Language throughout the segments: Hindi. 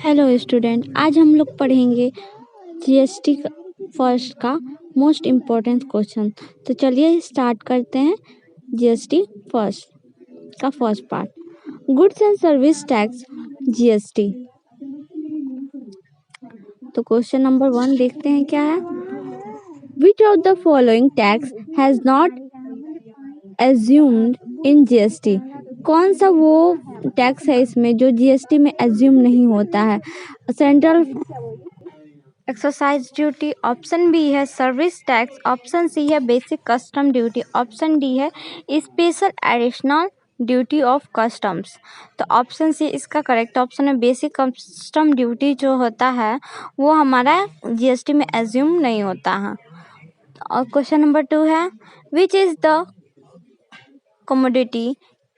हेलो स्टूडेंट, आज हम लोग पढ़ेंगे जीएसटी फर्स्ट का मोस्ट इम्पोर्टेंट क्वेश्चन। तो चलिए स्टार्ट करते हैं जीएसटी फर्स्ट का first part, goods and service tax GST. तो क्वेश्चन नंबर 1 देखते हैं क्या है। Which of the following tax has not assumed in GST? कौन सा वो टैक्स है इसमें जो जीएसटी में एज्यूम नहीं होता है? Central exercise duty, option B है सर्विस टैक्स, ऑप्शन सी है basic custom duty, option D है special additional duty of customs. तो ऑप्शन सी इसका करेक्ट ऑप्शन है। बेसिक कस्टम ड्यूटी जो होता है वो हमारा जीएसटी में एज्यूम नहीं होता है। और क्वेश्चन नंबर 2 है, which is the commodity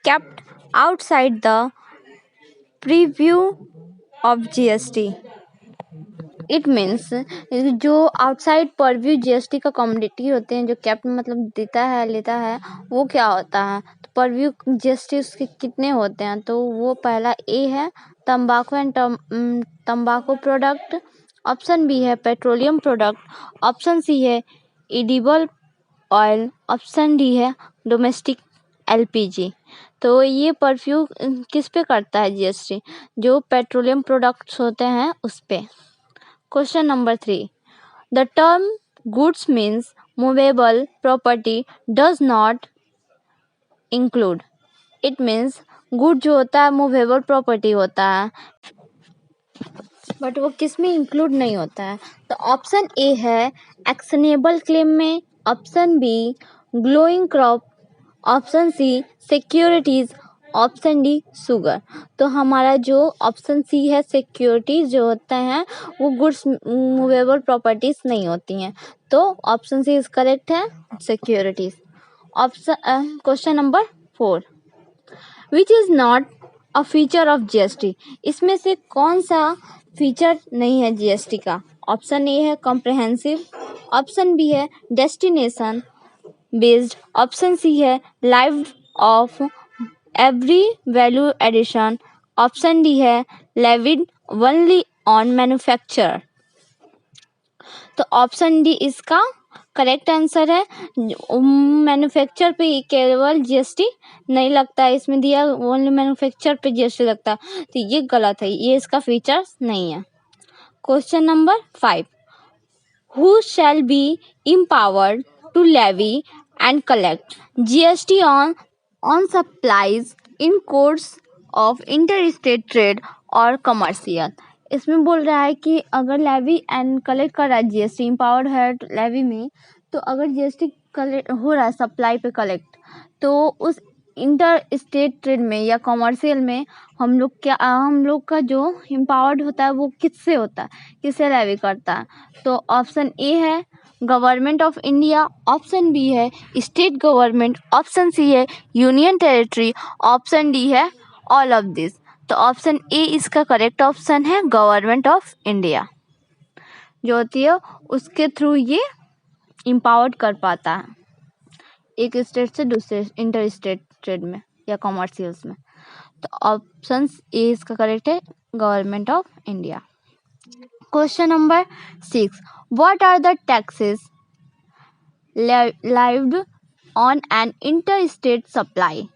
kept outside the preview of GST? It means जो आउटसाइड परव्यू जीएसटी का कमोडिटी होते हैं, जो कैप्ट मतलब देता है लेता है, वो क्या होता है? तो परव्यू जीएसटी उसके कितने होते हैं? तो वो पहला ए है तंबाकू एंड तंबाकू प्रोडक्ट, ऑप्शन बी है पेट्रोलियम प्रोडक्ट, ऑप्शन सी है एडिबल ऑयल, ऑप्शन डी है डोमेस्टिक एलपीजी। तो ये परफ्यूम किस पे करता है जीएसटी? जो पेट्रोलियम प्रोडक्ट्स होते हैं उस पे। Question number 3, the term goods means movable property does not include. It means good जो होता है मूवेबल प्रॉपर्टी होता है, बट वो किस में इंक्लूड नहीं होता है? तो ऑप्शन ए है एक्शनेबल क्लेम में, option B glowing crop, option C securities, option D sugar. तो हमारा जो ऑप्शन सी है सिक्योरिटीज जो होते हैं वो गुड्स मूवेबल प्रॉपर्टीज नहीं होती हैं। तो ऑप्शन सी इज करेक्ट है, securities. Option question number 4, which is not a feature of GST? इसमें से कौन सा फीचर नहीं है जीएसटी का? ऑप्शन ए है कॉम्प्रहेंसिव, ऑप्शन बी है डेस्टिनेशन बेस्ड, ऑप्शन सी है live of every value addition, option D है लेविड ओनली ऑन मैन्युफैक्चर। तो ऑप्शन डी इसका करेक्ट आंसर है। मैन्युफैक्चर पे केवल जीएसटी नहीं लगता है, इसमें दिया ओनली मैन्युफैक्चर पे जीएसटी लगता है, तो ये गलत है, ये इसका फीचर्स नहीं है। Question number 5, who shall be empowered to levy and collect GST on supplies in course of interstate trade or commercial? इसमें बोल रहा है कि अगर लेवी एंड कलेक्ट कर रहा है जीएसटी, इम्पावर्ड है लेवी में, तो अगर जीएसटी कलेक्ट हो रहा है सप्लाई पे कलेक्ट, तो उस इंटर स्टेट ट्रेड में या कॉमर्शियल में हम लोग का जो एम्पावर्ड होता है वो किससे होता है, किससे लेवी करता है? तो ऑप्शन ए है government of India, option B है स्टेट गवर्नमेंट, ऑप्शन सी है यूनियन टेरिटरी, ऑप्शन डी है ऑल ऑफ दिस। तो ऑप्शन ए इसका करेक्ट ऑप्शन है, गवर्नमेंट ऑफ इंडिया जो होती है उसके थ्रू ये एम्पावर्ड कर पाता है एक स्टेट से दूसरे इंटर स्टेट ट्रेड में या कॉमर्शियल्स में। तो ऑप्शन ए इसका करेक्ट है, government of India. Question number 6, what are the taxes lived on an inter state supply?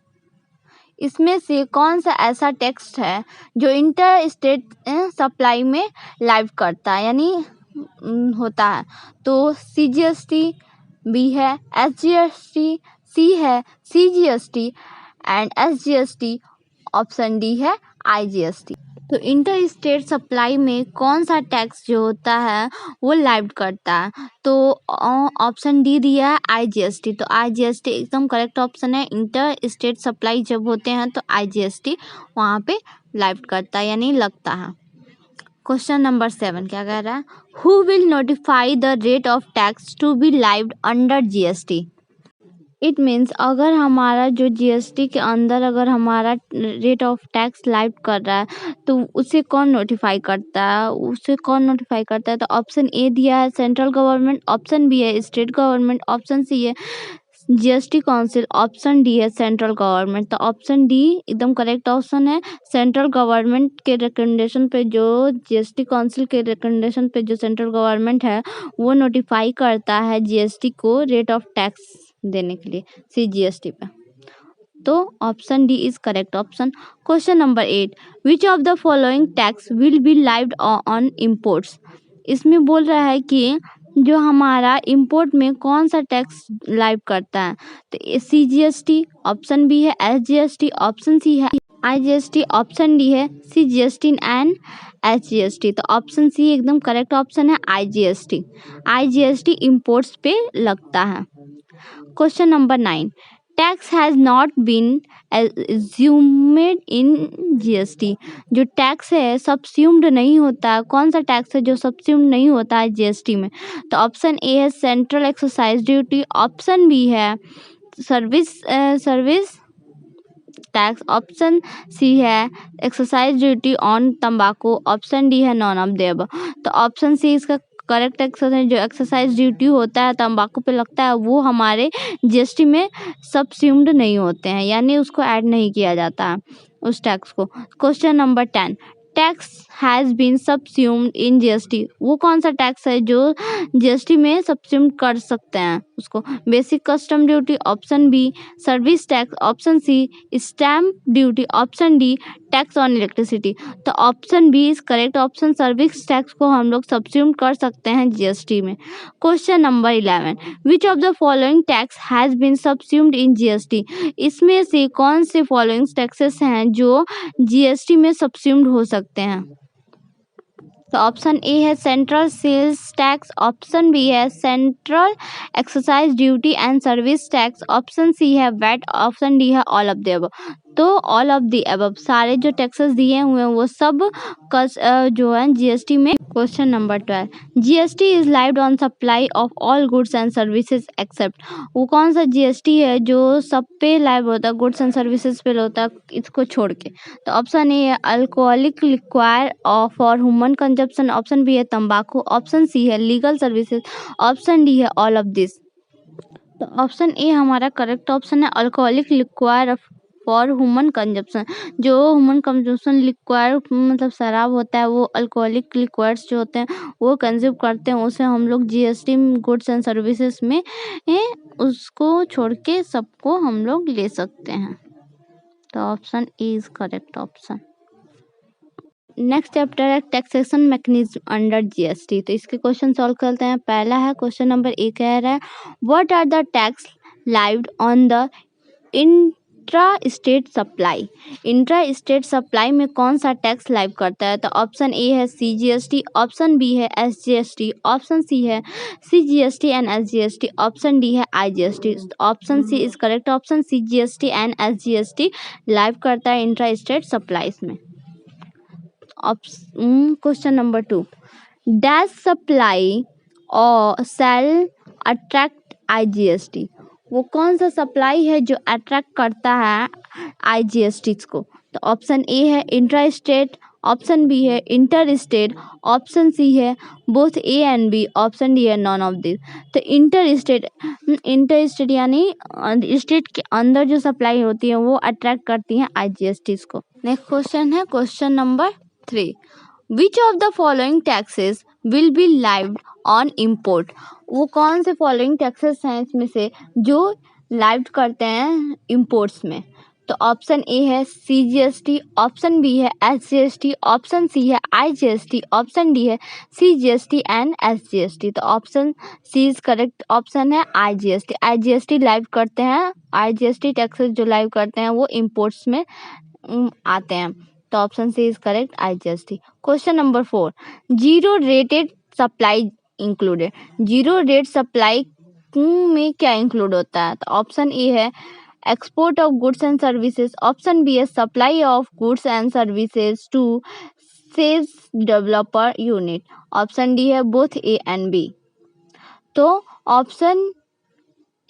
इसमें से कौन सा ऐसा टैक्स है जो इंटर स्टेट सप्लाई में लाइव करता है यानी होता है? तो सीजीएसटी, बी है एसजीएसटी, सी है CGST and SGST, option D है आईजीएसटी। तो इंटर स्टेट सप्लाई में कौन सा टैक्स जो होता है वो लाइव करता है? तो ऑप्शन डी दिया है आईजीएसटी। तो आईजीएसटी एकदम करेक्ट ऑप्शन है। इंटर स्टेट सप्लाई जब होते हैं तो आईजीएसटी वहाँ पे लाइव करता है यानी लगता है। क्वेश्चन नंबर 7 क्या कह रहा है, who will notify the rate of tax to be lived under GST? It means अगर हमारा जो जीएसटी के अंदर अगर हमारा रेट ऑफ टैक्स लाइव कर रहा है तो उसे कौन नोटिफाई करता है? तो ऑप्शन ए दिया है सेंट्रल गवर्नमेंट, ऑप्शन बी है स्टेट गवर्नमेंट, ऑप्शन सी है जीएसटी काउंसिल, ऑप्शन डी है सेंट्रल गवर्नमेंट। तो ऑप्शन डी एकदम करेक्ट ऑप्शन है। सेंट्रल गवर्नमेंट के रिकमेंडेशन पे जो जीएसटी काउंसिल के रिकमेंडेशन पे जो सेंट्रल गवर्नमेंट है वो नोटिफाई करता है जीएसटी को रेट ऑफ टैक्स देने के लिए सीजीएसटी पे। तो option D is correct option. Question number 8, which of the following tax will be lived on imports. इसमें बोल रहा है कि जो हमारा इंपोर्ट में कौन सा टैक्स लाइव करता है। तो सीजीएसटी, ऑप्शन बी है एसजीएसटी, ऑप्शन सी है आईजीएसटी, ऑप्शन डी है सीजीएसटी एंड एसजीएसटी। तो ऑप्शन सी एकदम करेक्ट ऑप्शन है आईजीएसटी। आईजीएसटी इंपोर्ट्स पे लगता है। Question number 9, tax has not been assumed in GST. जो टैक्स है सब्स्यूम्ड नहीं होता है। कौन सा टैक्स है जो सब्स्यूम्ड नहीं होता है जीएसटी में। तो ऑप्शन ए है central excise duty, option B है सर्विस टैक्स, ऑप्शन सी है एक्साइज ड्यूटी ऑन तंबाकू, ऑप्शन डी है नॉन ऑफ द अबव। तो ऑप्शन सी इसका करेक्ट एक्सरसाइज जो एक्सरसाइज ड्यूटी होता है तंबाकू पे लगता है वो हमारे जीएसटी में सब्स्यूम्ड नहीं होते हैं, यानी उसको ऐड नहीं किया जाता है उस टैक्स को। Question number 10, tax has been subsumed in GST. वो कौन सा टैक्स है जो जीएसटी में सब्स्यूम कर सकते हैं उसको। Basic custom duty, option B service tax, option C stamp duty, option D tax on electricity. तो option B is correct option. Service tax को हम लोग सब्स्यूम कर सकते हैं जीएसटी में। Question number 11, which of the following tax has been subsumed in GST. इसमें से कौन से फॉलोइंग टैक्सेस हैं जो जीएसटी में सब्स्यूम्ड हो सकते हैं। तो ऑप्शन ए है central sales tax, option B है central excise duty and service tax, option C है वैट, ऑप्शन डी है ऑल ऑफ द अबव। तो ऑल ऑफ द अबव सारे जो टैक्सेस दिए हुए हैं वो सब जो है जीएसटी में। Question number 12, GST is lived on supply of all goods and services except. वो कौन सा जीएसटी है जो सब पे लाइव होता है, गुड्स एंड सर्विसेज पे होता है इसको छोड़ के। तो ऑप्शन ए है alcoholic liquor for human consumption, option B है तंबाकू, ऑप्शन सी है लीगल सर्विसेज, ऑप्शन डी है ऑल ऑफ दिस। तो ऑप्शन ए हमारा करेक्ट ऑप्शन है alcoholic liquor for human consumption. जो ह्यूमन कंजप्शन लिक्वायर मतलब शराब होता है वो अल्कोहलिक लिक्वायर्स जो होते हैं वो कंज्यूम करते हैं, उसे हम लोग जीएसटी गुड्स एंड सर्विसेज में उसको छोड़ के सबको हम लोग ले सकते हैं। तो option A is correct option. Next chapter है टैक्सेशन मैकेनिज्म अंडर जीएसटी। तो इसके क्वेश्चन सॉल्व करते हैं। पहला है क्वेश्चन नंबर 1 कह रहा है what are the tax lived on the intra state supply. Intra state supply में कौन सा टैक्स लाइव करता है। तो ऑप्शन ए है सीजीएसटी, ऑप्शन बी है एसजीएसटी, ऑप्शन सी है CGST and SGST, option D है IGST. Option C is correct option. CGST and SGST live करता है इंट्रा स्टेट सप्लाईज में। क्वेश्चन नंबर 2, डैश सप्लाई और सेल अट्रैक्ट आईजीएसटी। वो कौन सा सप्लाई है जो अट्रैक्ट करता है आईजीएसटी को। तो ऑप्शन ए है इंट्रा स्टेट, ऑप्शन बी है इंटर स्टेट, ऑप्शन सी है both A and B, option D है नॉन ऑफ दिस। तो इंटर स्टेट यानी स्टेट के अंदर जो सप्लाई होती है वो अट्रैक्ट करती है आईजीएसटी को। नेक्स्ट क्वेश्चन है question number 3, which of the following taxes will be lived on import. वो कौन से फॉलोइंग टैक्सेस हैं इसमें से जो लाइव करते हैं इम्पोर्ट्स में। तो ऑप्शन ए है सीजीएसटी, ऑप्शन बी है एसजीएसटी, ऑप्शन सी है आईजीएसटी, ऑप्शन डी है सीजीएसटी एंड एसजीएसटी। तो option C is correct option है आईजीएसटी। आईजीएसटी लाइव करते हैं, आईजीएसटी टैक्सेस जो लाइव करते हैं वो इम्पोर्ट्स में आते हैं। तो option C is correct IGST. Question number 4, zero rated supply included. Zero rate supply में क्या इंक्लूड होता है। तो ऑप्शन ए है export of goods and services, option B है supply of goods and services to sales developer unit, option D है बोथ ए एंड बी। तो ऑप्शन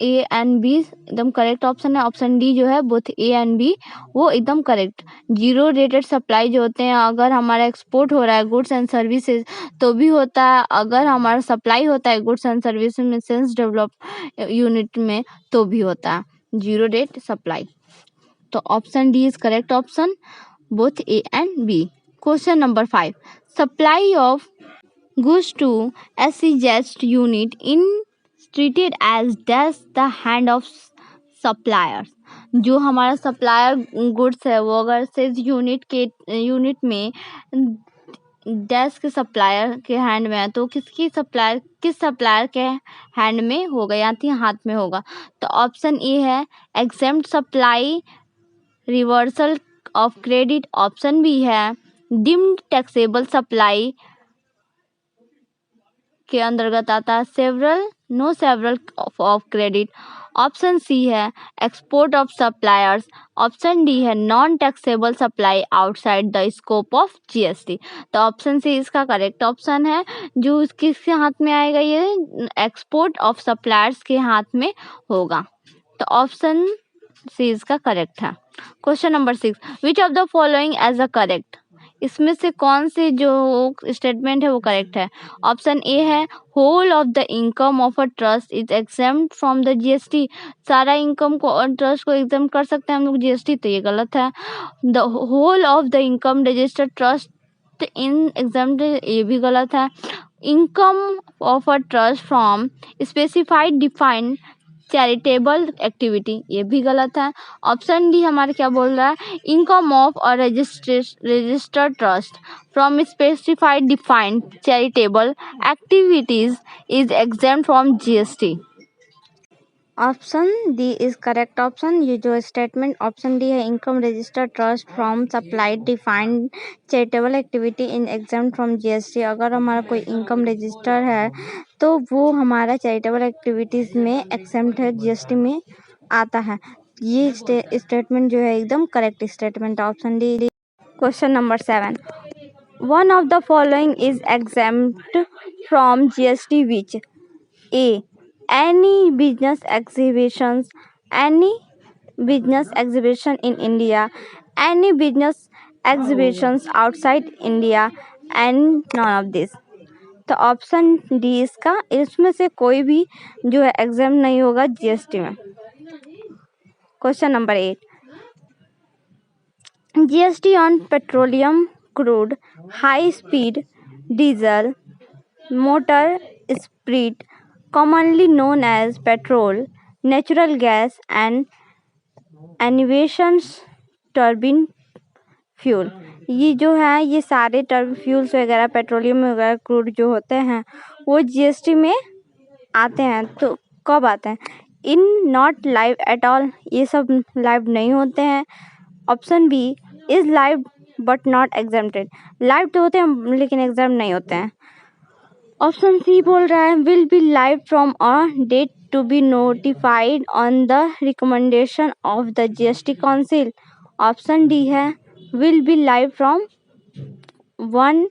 ए एंड बी एकदम करेक्ट ऑप्शन है। ऑप्शन डी जो है बोथ ए एंड बी वो एकदम करेक्ट। जीरो रेटेड सप्लाई जो होते हैं अगर हमारा एक्सपोर्ट हो रहा है गुड्स एंड सर्विसेज तो भी होता है, अगर हमारा सप्लाई होता है गुड्स एंड सर्विसेज में सेल्स डेवलप यूनिट में तो भी होता है जीरो रेट सप्लाई। तो option D is correct option both A and B. Question number 5, supply of goods to SEZ unit in treated as dash the hand of suppliers। जो हमारा सप्लायर गुड्स है वो अगर सेज यूनिट में डैश के सप्लायर के हैंड में है तो किस सप्लायर के हैंड में होगा या हाथ में होगा। तो ऑप्शन ए है exempt supply reversal of credit. Option B है डीम्ड टैक्सेबल सप्लाई के अंतर्गत आता है several of credit. Option C है export of suppliers. Option D है non taxable supply outside the scope of GST. तो ऑप्शन सी इसका करेक्ट ऑप्शन है। जो किसके हाथ में आएगा, ये एक्सपोर्ट ऑफ सप्लायर्स के हाथ में होगा। तो ऑप्शन सी इसका करेक्ट है। Question number 6, which of the following as a correct, इसमें से कौन सी जो स्टेटमेंट है वो करेक्ट है। ऑप्शन ए है whole of the income of a trust is exempt from the GST. सारा इनकम को और ट्रस्ट को एग्जेम्प्ट कर सकते हैं हम लोग जीएसटी, तो ये गलत है। The whole of the income registered trust in exempt, ये भी गलत है। Income of a trust from specified defined charitable activity, ये भी गलत है। ऑप्शन डी हमारे क्या बोल रहा है, income of a registered trust from specified defined charitable activities is exempt from GST. Option D is correct option. ये जो स्टेटमेंट ऑप्शन डी है, income registered trust from supplied defined charitable activity in exempt from GST. अगर हमारा कोई इनकम रजिस्टर है तो वो हमारा चैरिटेबल एक्टिविटीज में एग्जेम्प्ट है, जीएसटी में आता है। ये स्टेटमेंट जो है एकदम correct statement, option D. Question number 7, one of the following is exempt from GST which A any business exhibition in India, any business exhibitions outside India, and none of this। तो ऑप्शन डी इसका, इसमें से कोई भी जो है एग्जाम नहीं होगा जीएसटी में। Question number 8, GST on petroleum crude, high speed diesel motor spirit commonly known as petrol, natural gas and aviation turbine fuel। ये जो है ये सारे टर्ब फ्यूल्स वगैरह पेट्रोलियम वगैरह क्रूड जो होते हैं वो जीएसटी में आते हैं। तो कब आते हैं, in not live at all, ये सब लाइव नहीं होते हैं। Option B is live but not exempted, live तो होते हैं लेकिन एग्जाम नहीं होते हैं। ऑप्शन सी बोल रहा है will be live from a date to be notified on the recommendation of the GST council. Option D है will be live from 1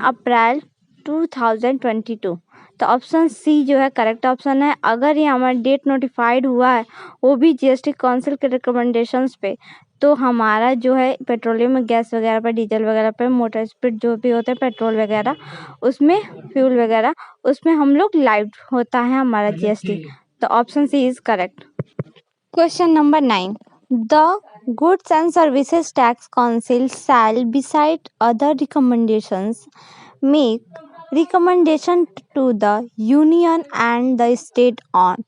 April 2022। तो ऑप्शन सी जो है करेक्ट ऑप्शन है। अगर ये हमारा डेट नोटिफाइड हुआ है वो भी जीएसटी काउंसिल के रिकमेंडेशंस पे, तो हमारा जो है पेट्रोलियम गैस वगैरह पर, डीजल वगैरह पे, मोटर स्पिरिट जो भी होते हैं पेट्रोल वगैरह उसमें, फ्यूल वगैरह उसमें हम लोग लाइव होता है हमारा जीएसटी। तो option C is correct. Question number 9, the goods and services tax council shall besides other recommendations make recommendation to the union and the state on.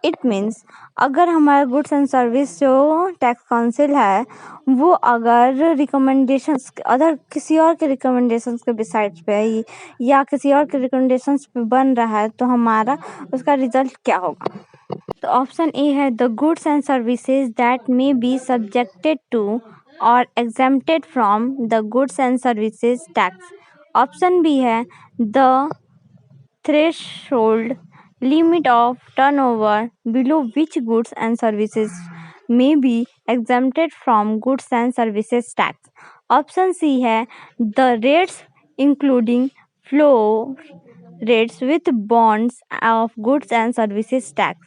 It means अगर हमारा गुड्स एंड सर्विस जो टैक्स काउंसिल है वो अगर रिकमेंडेशंस अदर किसी और के रिकमेंडेशंस के बिसाइड्स पे है या किसी और के रिकमेंडेशंस पे बन रहा है तो हमारा उसका रिजल्ट क्या होगा। तो ऑप्शन ए है the goods and services that may be subjected to और exempted from the goods and services tax. Option B है the threshold limit of turnover below which goods and services may be exempted from goods and services tax। Option C है the rates including floor rates with bonds of goods and services tax.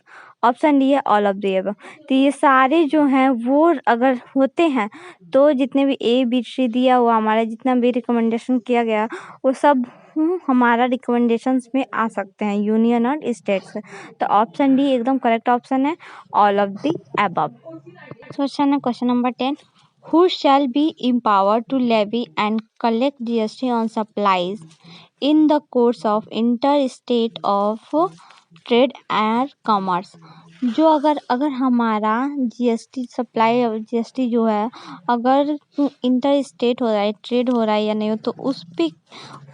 Option D है ऑल ऑफ द अबव। तो ये सारे जो हैं वो अगर होते हैं तो जितने भी ए बी सी दिया हुआ हमारा जितना भी रिकमेंडेशन किया गया वो सब हमारा रिकमेंडेशंस में आ सकते हैं यूनियन और स्टेट्स। तो ऑप्शन डी एकदम करेक्ट ऑप्शन है, all of the above. Question है question number 10। Who shall be empowered to levy and collect GST on supplies in the course of interstate of trade and commerce? जो अगर हमारा जीएसटी सप्लाई और जीएसटी जो है अगर इंटर स्टेट हो रहा है, ट्रेड हो रहा है या नहीं हो, तो उस पे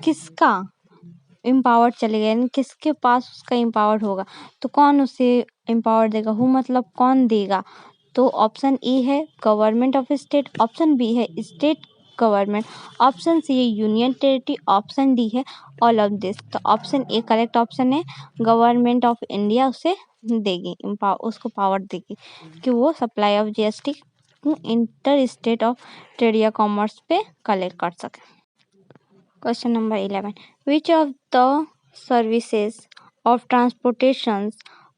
किसका एम्पावर्ड चलेगा, यानी किसके पास उसका एम्पावर्ड होगा, तो कौन उसे एम्पावर्ड देगा, हु मतलब कौन देगा। तो ऑप्शन ए है government of state, option B है स्टेट गवर्नमेंट, ऑप्शन सी है यूनियन टेरिटरी, ऑप्शन डी है ऑल ऑफ दिस। तो ऑप्शन ए करेक्ट ऑप्शन है, गवर्नमेंट ऑफ इंडिया उसे देगी, उसको पावर देगी कि वो supply of GST inter state of trade या कॉमर्स पे कलेक्ट कर सके। Question number 11। Which of the services of transportation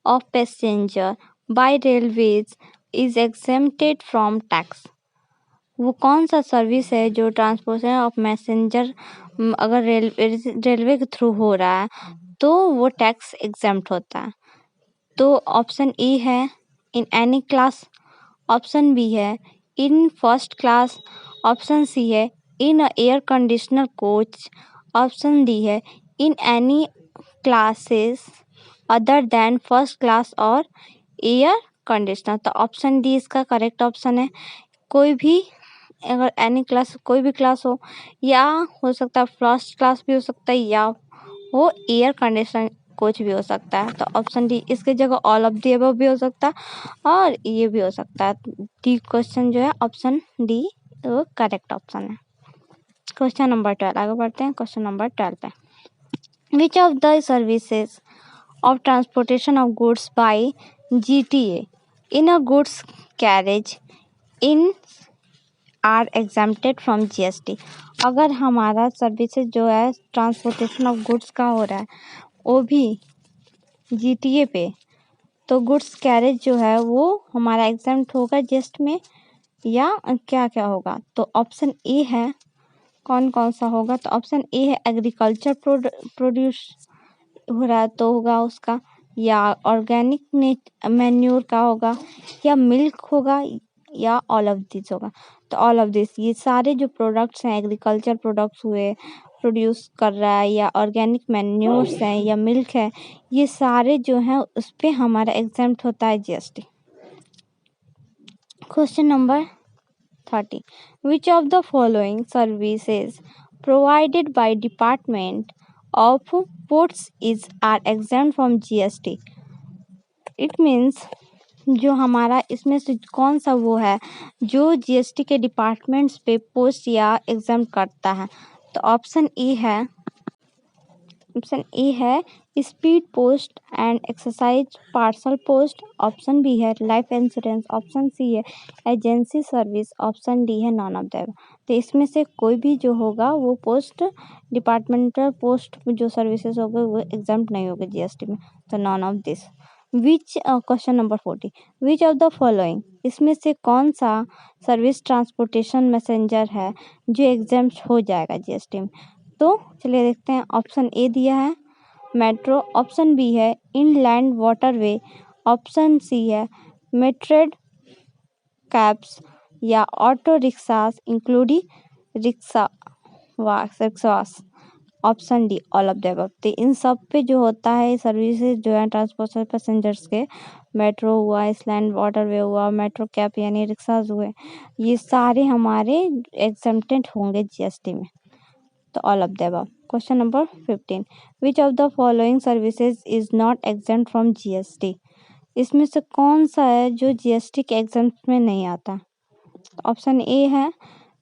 of passenger by railways is exempted from tax? वो कौन सा सर्विस है जो ट्रांसपोर्टेशन ऑफ मैसेंजर अगर रेलवे के थ्रू हो रहा है तो वो टैक्स एग्जेम्प्ट होता है। तो ऑप्शन ए है in any class, option B है in first class, option C है in air conditioner coach, option D है in any classes other than first class और एयर कंडीशनर। तो ऑप्शन डी इसका करेक्ट ऑप्शन है, कोई भी अगर एनी क्लास कोई भी क्लास हो या हो सकता है फर्स्ट क्लास भी हो सकता है या वो एयर कंडीशनर कोच भी हो सकता है। तो ऑप्शन डी इसकी जगह ऑल ऑफ दी अबव भी हो सकता है और ये भी हो सकता है। डी क्वेश्चन जो है ऑप्शन डी वो करेक्ट ऑप्शन है। क्वेश्चन नंबर 12 आगे बढ़ते हैं क्वेश्चन नंबर 12 पे। विच of the services of transportation of goods bye GTA in a goods carriage in are exempted from GST? अगर हमारा सर्विसेज जो है ट्रांसपोर्टेशन ऑफ गुड्स का हो रहा है वो भी जीटीए पे, तो गुड्स कैरेज जो है वो हमारा एग्जाम्प्ट होगा जीएसटी में या क्या क्या होगा। तो ऑप्शन ए है, कौन कौन सा होगा, तो ऑप्शन ए है एग्रीकल्चर प्रोड्यूस हो रहा है तो होगा उसका, या ऑर्गेनिक मैन्योर का होगा, या मिल्क होगा, या ऑल ऑफ दिस होगा। तो ऑल ऑफ दिस, ये सारे जो प्रोडक्ट्स हैं एग्रीकल्चर प्रोडक्ट्स हुए प्रोड्यूस कर रहा है, या ऑर्गेनिक मैन्योर्स हैं, या मिल्क है, ये सारे जो हैं उस पर हमारा एग्जेम्प्ट होता है GST. Question number 30। Which of the following services provided by Department of Ports are exempt from GST? It means जो हमारा इसमें से कौन सा वो है जो जीएसटी के डिपार्टमेंट्स पे पोस्ट या एग्जाम्प्ट करता है। तो ऑप्शन ए है speed post and exercise parcel post, option B है लाइफ इंश्योरेंस, ऑप्शन सी है एजेंसी सर्विस, ऑप्शन डी है नॉन ऑफ दैट। तो इसमें से कोई भी जो होगा वो पोस्ट डिपार्टमेंटल पोस्ट जो सर्विसेज होंगे वो एग्जाम्प्ट नहीं होगा जीएसटी में, तो none of this. Question number 40। Which of the following, इसमें से कौन सा सर्विस ट्रांसपोर्टेशन मैसेंजर है जो एग्जाम्प्ट हो जाएगा जीएसटी में। तो चलिए देखते हैं। ऑप्शन ए दिया है मेट्रो, ऑप्शन बी है इनलैंड वाटरवे, ऑप्शन सी है मेट्रेड कैब्स, या auto rickshaws including rickshaws, option D all of the above. तो इन सब पे जो होता है सर्विसेज जो है ट्रांसपोर्ट पैसेंजर्स के, मेट्रो हुआ, इसलैंड वाटरवे हुआ, मेट्रो कैब यानी रिक्शाज हुए, ये सारे हमारे एग्जेम्प्टेड होंगे जीएसटी में, तो all of the above. Question number 15। Which of the following services is not exempt from GST? इसमें से कौन सा है जो जीएसटी के एग्जाम्प्ट में नहीं आता। ऑप्शन ए है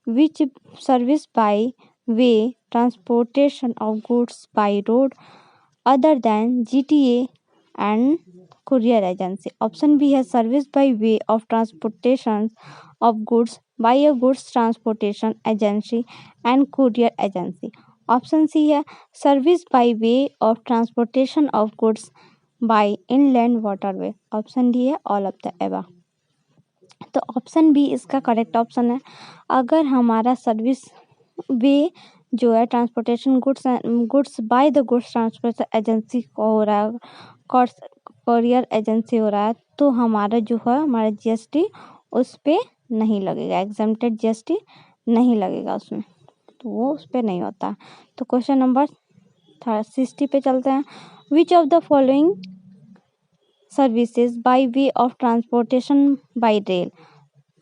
which service by way transportation of goods by road other than GTA and courier agency, option B है service by way of transportation of goods by a goods transportation agency and courier agency, option C है service by way of transportation of goods by inland waterway. Option D है ऑल ऑफ द एबव। तो ऑप्शन बी इसका करेक्ट ऑप्शन है। अगर हमारा सर्विस वे जो है transportation goods by the goods transportation agency को हो रहा है, कोरियर एजेंसी हो रहा है, तो हमारा जो है हमारा जीएसटी उस पे नहीं लगेगा, एग्जेम्प्टेड जीएसटी नहीं लगेगा उसमें, तो वो उस पे नहीं होता। तो क्वेश्चन नंबर 60 पे चलते हैं। विच of the following services by way of transportation bye rail.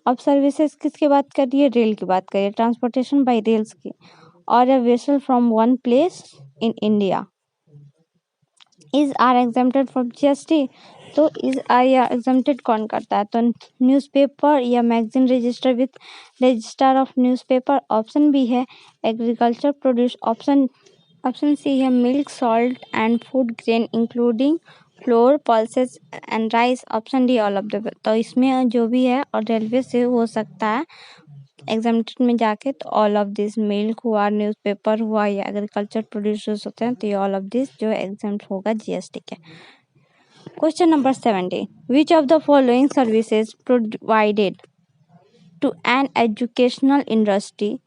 अब सर्विसेज किसकी बात कर रही है, रेल की बात कर रही है, ट्रांसपोर्टेशन बाय रेल्स की। और a vessel from one place in India is are exempted from GST. तो इज आर या एग्जेम्प्टेड कौन करता है, तो न्यूज़पेपर या magazine register with register of newspaper. Option B है एग्रीकल्चर प्रोड्यूस। ऑप्शन सी है milk salt and food grain including flour pulses and rice. Option D all of the. तो इसमें जो भी है और रेलवे से हो सकता है एग्जामिनेशन में जाके, तो ऑल ऑफ दिस मिल्क हुआ, न्यूज़पेपर हुआ या एग्रीकल्चर प्रोड्यूसर्स होते हैं, तो ये ऑल ऑफ दिस जो एग्जाम्प्ट होगा जीएसटी के। Question number 70। Which of the following services provided to an educational industry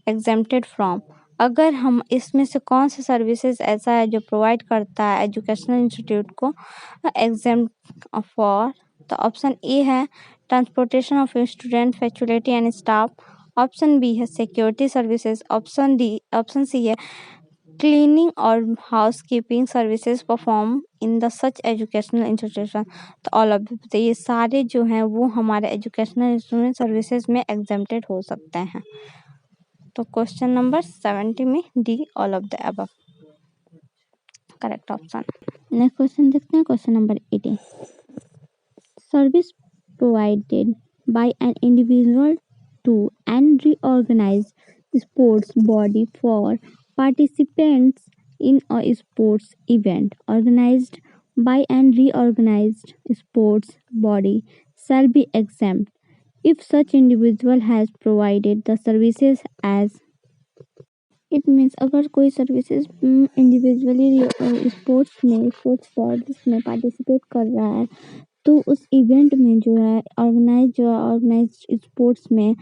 exempted from. अगर हम इसमें से कौन सा सर्विसेज ऐसा है जो प्रोवाइड करता है एजुकेशनल इंस्टीट्यूट को एग्जेम्प्ट फॉर, तो ऑप्शन ए है transportation of student faculty and staff. Option B है सिक्योरिटी सर्विसेज। ऑप्शन सी है क्लीनिंग और housekeeping services perform in the such educational institution. तो ऑल ऑफ तो ये सारे जो हैं वो हमारे एजुकेशनल इंस्टीट्यूशन सर्विसेज में एग्जेम्प्टेड हो सकते हैं। तो क्वेश्चन नंबर 70 में D all of the above correct option. Next question देखते हैं, question number 18। Service provided by an individual to an reorganized sports body for participants in a sports event organized by an reorganized sports body shall be exempt if such individual has provided the services as it means अगर कोई सर्विसेज इंडिविजुअली स्पोर्ट्स बॉडीज में पार्टिसिपेट कर रहा है, तो उस इवेंट में जो है ऑर्गेनाइज स्पोर्ट्स में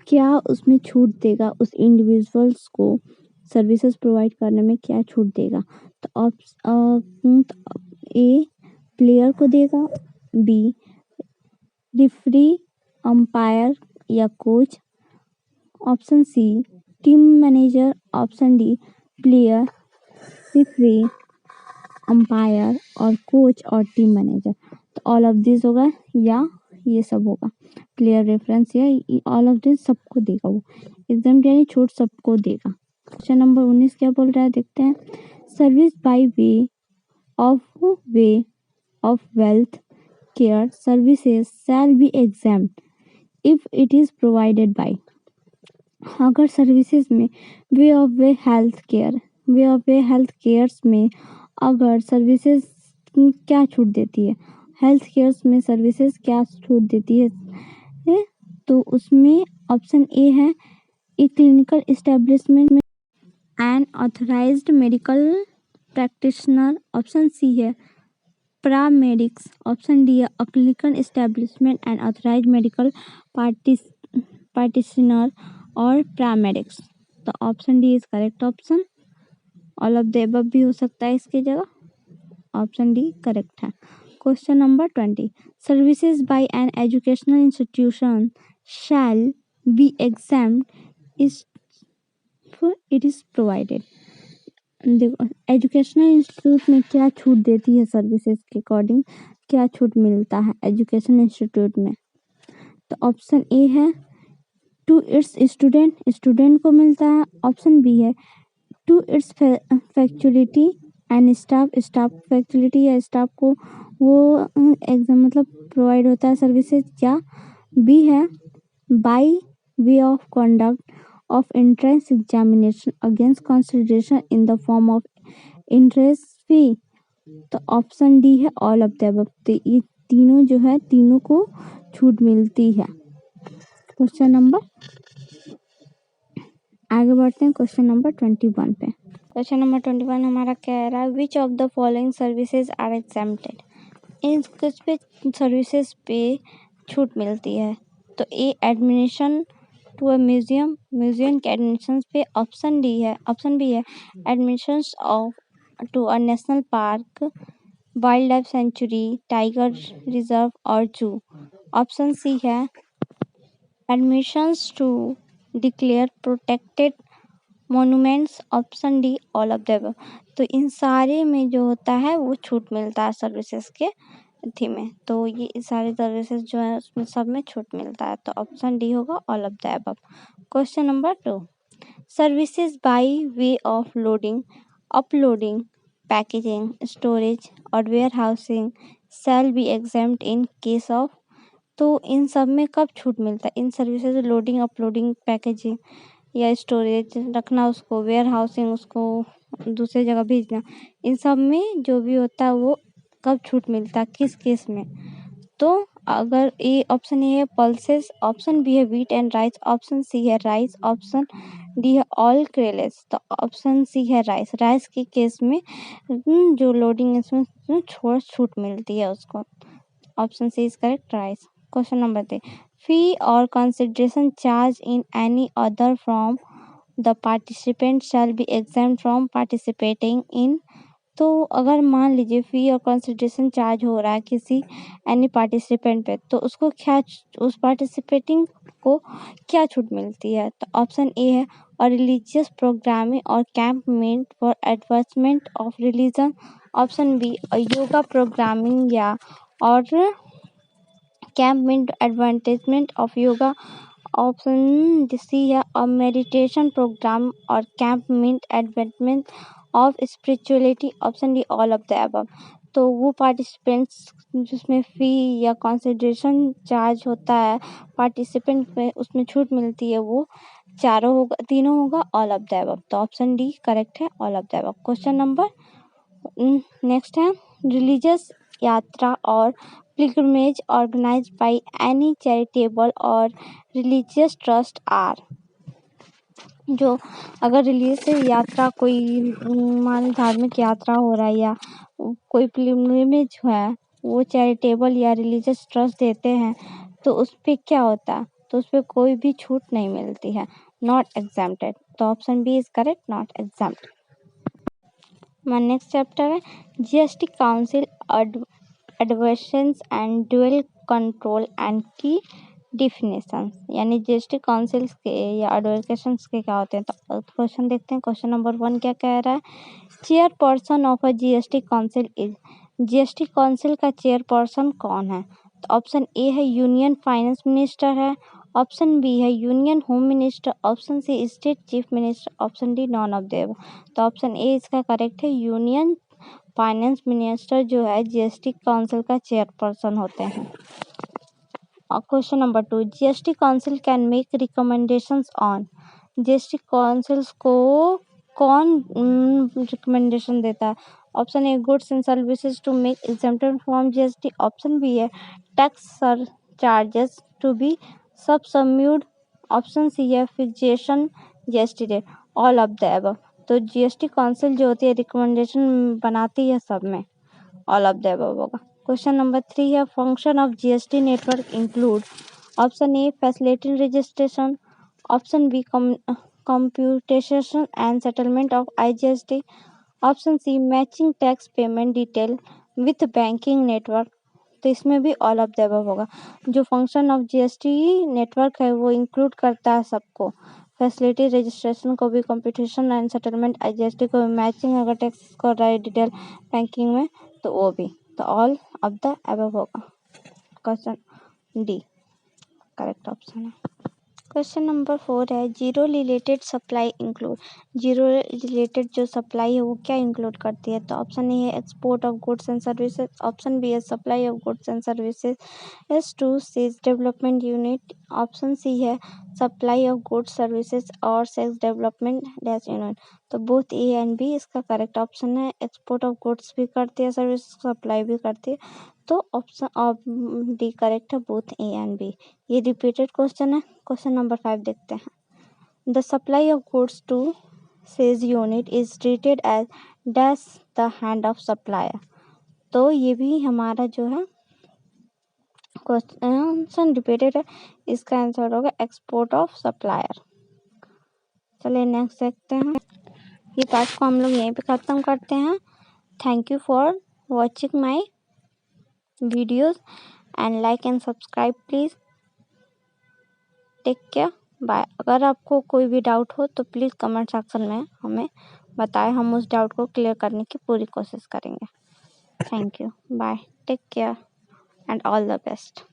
क्या उसमें छूट देगा, उस इंडिविजुअल्स को सर्विसेज प्रोवाइड करने में क्या छूट देगा। तो ऑप्शन ए प्लेयर को देगा, बी रिफरी अंपायर या coach, option C team manager, option D player referee umpire और कोच और टीम मैनेजर। तो ऑल ऑफ दिस होगा या ये सब होगा, प्लेयर रेफरेंस या ऑल ऑफ दिस सबको देगा, वो एग्जाम यानी छूट सबको देगा। क्वेश्चन नंबर 19 क्या बोल रहा है देखते हैं। Service by way of wealth care services shell be exempt if it is provided by. अगर सर्विसेज में way of way health cares में अगर सर्विसेज क्या छूट देती है, हेल्थ केयर्स में सर्विसेज क्या छूट देती है, तो उसमें ऑप्शन ए है ए क्लिनिकल एस्टेब्लिशमेंट में an authorised medical practitioner. Option C है पैरामेडिक्स। ऑप्शन डी है a clinical establishment and authorised medical practitioner और पैरामेडिक्स। तो option D is correct option. All of the above भी हो सकता है इसकी जगह, ऑप्शन डी करेक्ट है। Question number 20। Services by an educational institution shall be exempt if it is provided. देखो एजुकेशनल इंस्टीट्यूट में क्या छूट देती है, सर्विसेज के अकॉर्डिंग क्या छूट मिलता है एजुकेशन इंस्टीट्यूट में। तो ऑप्शन ए है टू इट्स स्टूडेंट को मिलता है। ऑप्शन बी है to its faculty and staff faculty या स्टाफ को वो एग्जाम मतलब प्रोवाइड होता है सर्विसेज, या बी है by way of conduct of entrance examination against consideration in the form of interest fee. तो ऑप्शन डी है ऑल ऑफ द अबव। तो ये तीनों जो है तीनों को छूट मिलती है। क्वेश्चन नंबर आगे बढ़ते हैं क्वेश्चन नंबर 21 पे। क्वेश्चन नंबर 21 हमारा कह रहा है which of the following services are exempted. इन कुछ पे सर्विसेज पे छूट मिलती है। तो A admission to a museum, museum के एडमिशन पे ऑप्शन डी है, ऑप्शन बी है admission of to a national park, wild life sanctuary, tiger reserve और जू। ऑप्शन सी है admissions to declare protected monuments. Option D all of the above. तो इन सारे में जो होता है वो छूट मिलता है सर्विसेज के थी में। तो ये सारे सर्विसेज जो है उसमें सब में छूट मिलता है। तो ऑप्शन डी होगा all of the above. Question number 2 services by way of loading, uploading, packaging, storage और warehousing shall be exempt in case of. तो इन सब में कब छूट मिलता है? इन सर्विसेज लोडिंग, अपलोडिंग, पैकेजिंग या स्टोरेज रखना, उसको वेयर हाउसिंग, उसको दूसरी जगह भेजना, इन सब में जो भी होता है वो कब छूट मिलता है, किस केस में? तो अगर ए ऑप्शन ए है पल्सेस, ऑप्शन बी है wheat and rice, option C है राइस, ऑप्शन डी है ऑल क्रेलेस। तो ऑप्शन सी है राइस। राइस के केस में जो लोडिंग इसमें छूट मिलती है उसको। Option C is correct, rice. Question number 3 fee or consideration charged in any other form the participant shall be exempt from participating in। तो अगर मान लीजिए फी और कंसिडरेशन चार्ज हो रहा है किसी एनी पार्टिसिपेंट पे, तो उसको क्या, उस पार्टिसिपेटिंग को क्या छूट मिलती है? तो ऑप्शन ए है और रिलीजियस प्रोग्रामिंग और camp meant for advancement of religion. Option B yoga programming या और camp mean advertisement of yoga. Option C है और मेडिटेशन प्रोग्राम और camp mean advertisement of spirituality. Option D all of the above. तो वो पार्टिसिपेंट्स जिसमें फ़ी या कंसिडरेशन चार्ज होता है पार्टिसिपेंट में, उसमें छूट मिलती है, वो चारों होगा, तीनों होगा ऑल ऑफ द अबव। तो ऑप्शन डी करेक्ट है, all of the above. Question number next है religious yatra or pilgrimage organised by any charitable or religious trust are. जो अगर रिलीजियस यात्रा कोई मान धार्मिक यात्रा हो रहा है या कोई पिलग्रिमेज है वो चैरिटेबल या रिलीजियस ट्रस्ट देते हैं, तो उस पर क्या होता है? तो उस पर कोई भी छूट नहीं मिलती है, नॉट एग्जेम्प्टेड। तो option B is correct, not exempt. हमारा नेक्स्ट चैप्टर है GST council adversions and dual control and key definition. यानी जीएसटी काउंसिल के या एडवर्केशंस के क्या होते हैं? तो क्वेश्चन देखते हैं। क्वेश्चन नंबर 1 क्या कह रहा है? Chairperson of a GST council is. GST council का चेयरपर्सन कौन है? तो ऑप्शन ए है यूनियन फाइनेंस मिनिस्टर है, ऑप्शन बी है union home minister, option C state chief minister, option D none of them. तो ऑप्शन ए इसका करेक्ट है, यूनियन फाइनेंस मिनिस्टर जो है जीएसटी काउंसिल का चेयरपर्सन होते हैं। Question number 2 GST council can make recommendations on. GST councils को कौन रिकमेंडेशन देता है? Option A goods and services to make exempted from GST, option B है tax surcharges to be subsumed, option C है fixation GST rate, all of the above. तो जीएसटी काउंसिल जो होती है रिकमेंडेशन बनाती है सब में, ऑल ऑफ द अबव होगा। क्वेश्चन नंबर 3 है function of GST network include. Option A facility registration, option B computation and settlement of IGST, option C matching tax payment detail with banking network. तो इसमें भी ऑल ऑफ द अबव होगा। जो फंक्शन ऑफ जीएसटी नेटवर्क है वो इंक्लूड करता है सबको, फैसिलिटी रजिस्ट्रेशन को भी, कंप्यूटेशन एंड सेटलमेंट आईजीएसटी को भी, मैचिंग अगर टैक्स कर रहा है डिटेल बैंकिंग में तो वो भी। तो ऑल ऑफ द अबव होगा। क्वेश्चन डी करेक्ट ऑप्शन है। क्वेश्चन नंबर 4 है zero related supply include. Zero related जो सप्लाई है वो क्या इंक्लूड करती है? तो ऑप्शन ए है export of goods and services, option B है supply of goods and services to sales development unit, option C है सप्लाई ऑफ गुड्स सर्विसेज और सेल्स डेवलपमेंट डैश यूनिट। तो बोथ ए एंड बी इसका करेक्ट ऑप्शन है। एक्सपोर्ट ऑफ गुड्स भी करती है, सर्विस सप्लाई भी करती है। तो ऑप्शन डी करेक्ट है, बोथ ए एंड बी। ये रिपीटेड क्वेश्चन है। क्वेश्चन नंबर 5 देखते हैं। The supply of goods to sales unit is treated as dash the hand of supplier. तो ये भी हमारा जो है क्वेश्चन रिपीटेड है, इसका आंसर होगा एक्सपोर्ट ऑफ सप्लायर। चलिए नेक्स्ट देखते हैं। ये पार्ट को हम लोग यहीं पे ख़त्म करते हैं। Thank you for watching my videos and like and subscribe please. Take care, bye. अगर आपको कोई भी डाउट हो तो प्लीज़ कमेंट सेक्शन में हमें बताएं, हम उस डाउट को क्लियर करने की पूरी कोशिश करेंगे। Thank you, bye, take care and all the best.